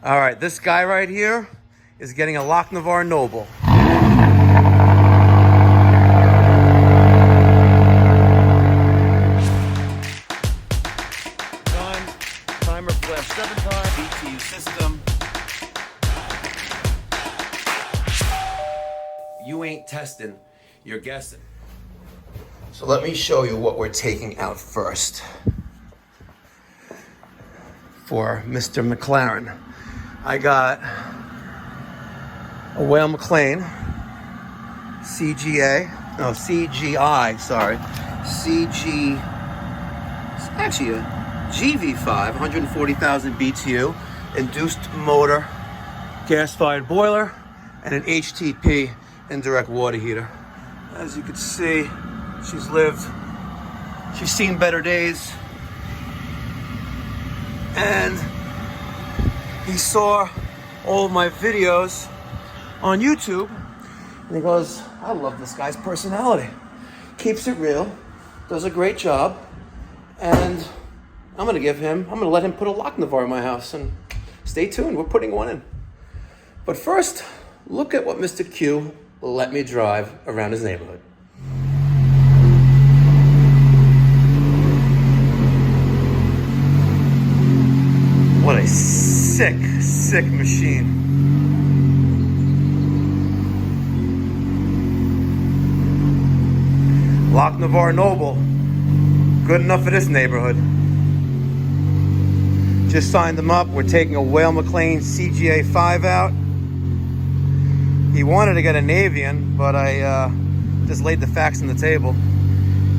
All right, this guy right here is getting a Lochinvar Noble. Done. Timer flash 7 times. BTU system. You ain't testing, you're guessing. So let me show you what we're taking out first. For Mr. McLaren, I got a Weil McLain CGI, sorry. It's actually a GV5, 140,000 BTU, induced motor, gas-fired boiler, and an HTP indirect water heater. As you can see, she's seen better days. And he saw all of my videos on YouTube, and he goes, I love this guy's personality. Keeps it real, does a great job, and I'm gonna let him put a Lochinvar in my house, and stay tuned, we're putting one in. But first, look at what Mr. Q let me drive around his neighborhood. What a sick machine. Lochinvar Noble, good enough for this neighborhood. Just signed them up. We're taking a Weil McLain CGA 5 out. He wanted to get a Navian, but I just laid the facts on the table.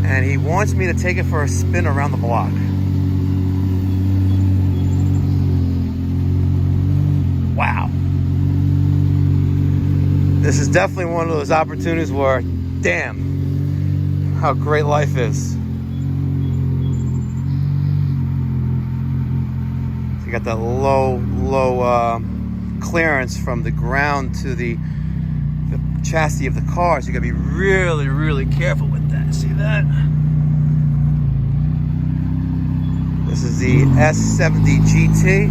And he wants me to take it for a spin around the block. Wow. This is definitely one of those opportunities where, damn, how great life is. So you got that low clearance from the ground to the chassis of the car, so you gotta be really careful with that. See that? This is the S70 GT.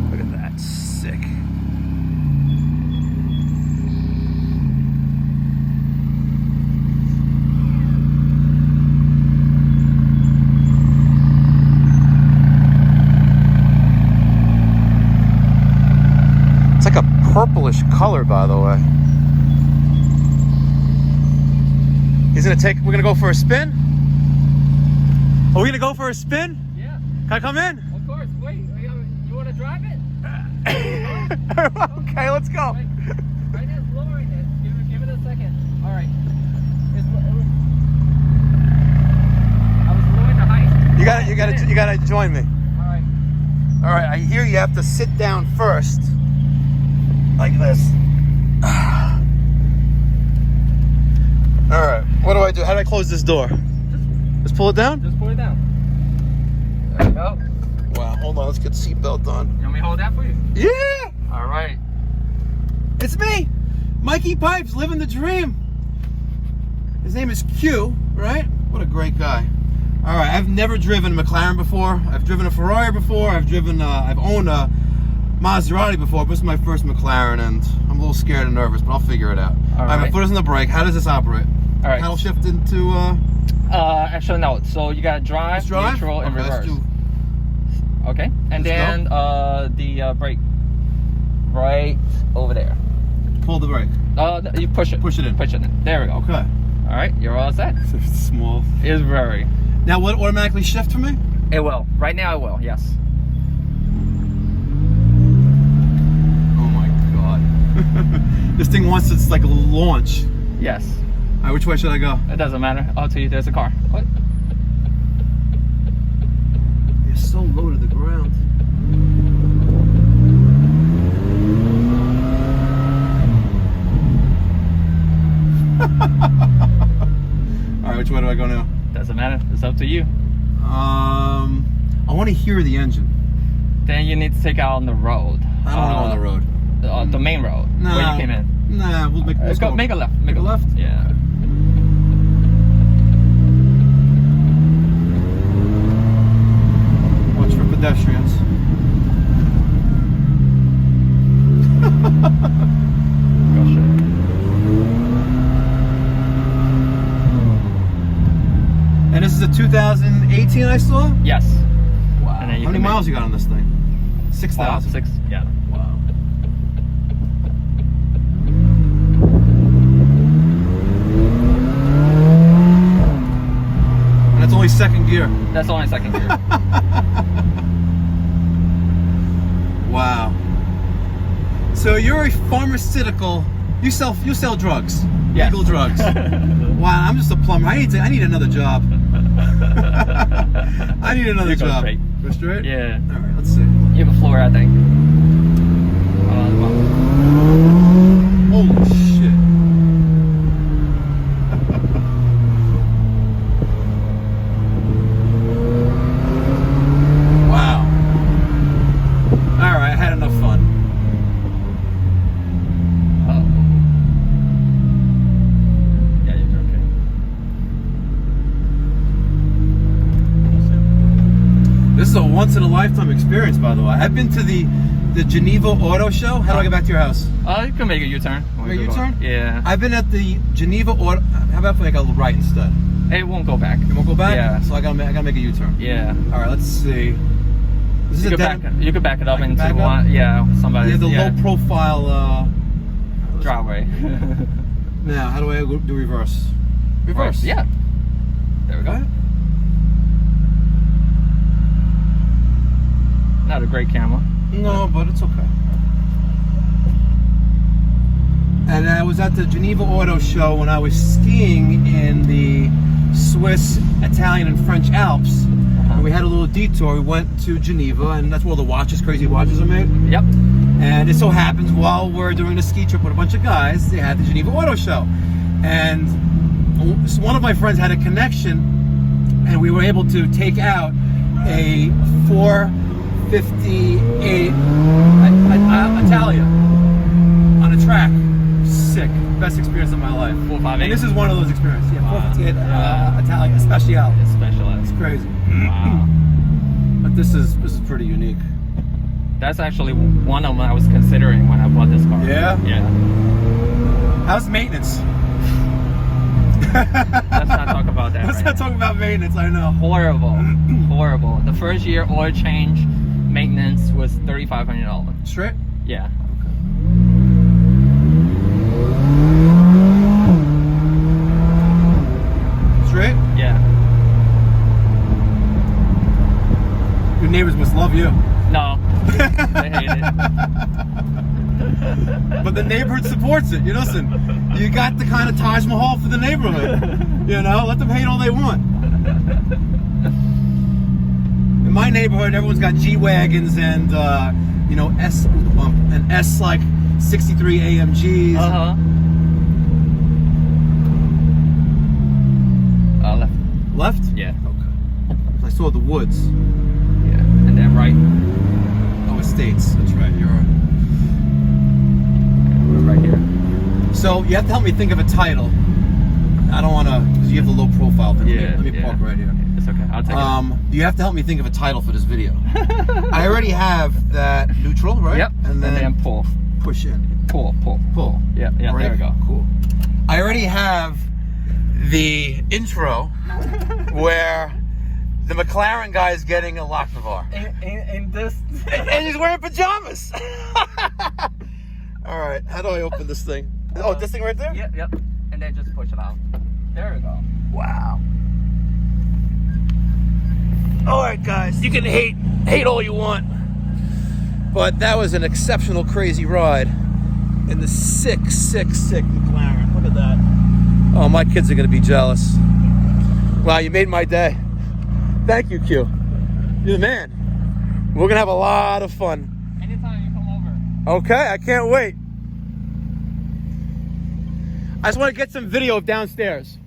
Look at that, sick. It's like a purplish color, by the way. We're gonna go for a spin? Are we gonna go for a spin? Yeah. Can I come in? Of course. Wait, you wanna drive it? Okay, let's go. Wait. Right now it's lowering it. Give it a second. Alright. I was lowering the height. You gotta join me. Alright. Alright, I hear you have to sit down first. Like this. Alright, what do I do? How do I close this door? Just pull it down? Just pull it down. There you go. Wow, hold on, let's get the seatbelt on. You want me to hold that for you? Yeah! Alright. It's me! Mikey Pipes, living the dream. His name is Q, right? What a great guy. Alright, I've never driven a McLaren before. I've driven a Ferrari before. I've owned a Maserati before, but this is my first McLaren, and I'm a little scared and nervous, but I'll figure it out. All right, my foot is on the brake. How does this operate? All right. Paddle shift into... Actually, no. So you gotta drive, neutral, and reverse. Okay, and then the brake right over there. Pull the brake. You push it. Push it in. Push it in. There we go. Okay. All right, you're all set. It's small. It's very. Now, will it automatically shift for me? It will. Right now, it will. Yes. This thing wants it's like a launch. Yes. All right, which way should I go? It doesn't matter. I'll tell you, there's a car. What? You're so low to the ground. All right, which way do I go now? Doesn't matter. It's up to you. I want to hear the engine. Then you need to take out on the road. I don't know on the road. The main road where you came in. Nah, let's go. Make a left. Make a left? Yeah. Okay. Watch for pedestrians. 18 I saw? Yes. Wow. And then How many miles you got on this thing? 6,000. 6, yeah. Wow. And that's only second gear. That's only second gear. Wow. So you're a pharmaceutical. You sell drugs. Yes. Legal drugs. Wow. I'm just a plumber. I need another job. I need another job. Straight. Go straight? Yeah. All right. Let's see. You have a floor, I think. Holy shit. Wow. Alright, I had enough fun. Yeah, you're okay. This is a once in a lifetime experience, by the way. I've been to the Geneva Auto Show. How do I get back to your house? You can make a U-turn. Make a U-turn? Yeah. I've been at the Geneva Auto. How about if I make a right instead? It won't go back. It won't go back? Yeah. So I gotta make a U-turn. Yeah. All right, let's see. This is You could back it up into back up? one. Yeah, somebody. Yeah, the low profile. driveway. Now, how do I do reverse? Reverse. Right. Yeah. There we go. Right. Not a great camera. No, but it's okay. And I was at the Geneva Auto Show when I was skiing in the Swiss, Italian, and French Alps. And we had a little detour. We went to Geneva, and that's where all the watches, crazy watches are made. Yep. And it so happens while we're doing a ski trip with a bunch of guys, they had the Geneva Auto Show. And so one of my friends had a connection, and we were able to take out a 458 Italia on a track. Sick. Best experience of my life. 458. And this is one of those experiences. Yeah, 458 Italia Speciale. Specialized. It's crazy. Wow. But this is pretty unique. That's actually one of them I was considering when I bought this car. Yeah? Yeah. How's maintenance? Let's not talk about that. Let's not talk about maintenance, I know. Horrible. Horrible. The first year oil change maintenance was $3,500. Straight? Yeah. Straight? Yeah. Your neighbors must love you. No. They hate it. But the neighborhood supports it. You listen, you got the kind of Taj Mahal for the neighborhood. You know, let them hate all they want. In my neighborhood, everyone's got G-Wagons and, you know, S like 63 AMGs. Uh-huh. Left. Left? Yeah. Okay. I saw the woods. Yeah. And then right. Oh, estates. That's right. You're right. We're right here. So you have to help me think of a title. I don't want to, because you have the low profile thing. Yeah. Let me park right here. It's okay. I'll take it. You have to help me think of a title for this video. I already have that neutral, right? Yep. And then pull. Push in. Pull. Pull. Yeah. Right? There we go. Cool. I already have the intro where the McLaren guy is getting a Lochinvar. In this. And he's wearing pajamas. All right. How do I open this thing? Oh, this thing right there? Yep. And then just push it out. There we go. Wow. All right, guys. You can hate all you want, but that was an exceptional, crazy ride in the sick McLaren. Look at that. Oh, my kids are gonna be jealous. Wow, you made my day. Thank you, Q. You're the man. We're gonna have a lot of fun. Anytime you come over. Okay, I can't wait. I just want to get some video of downstairs.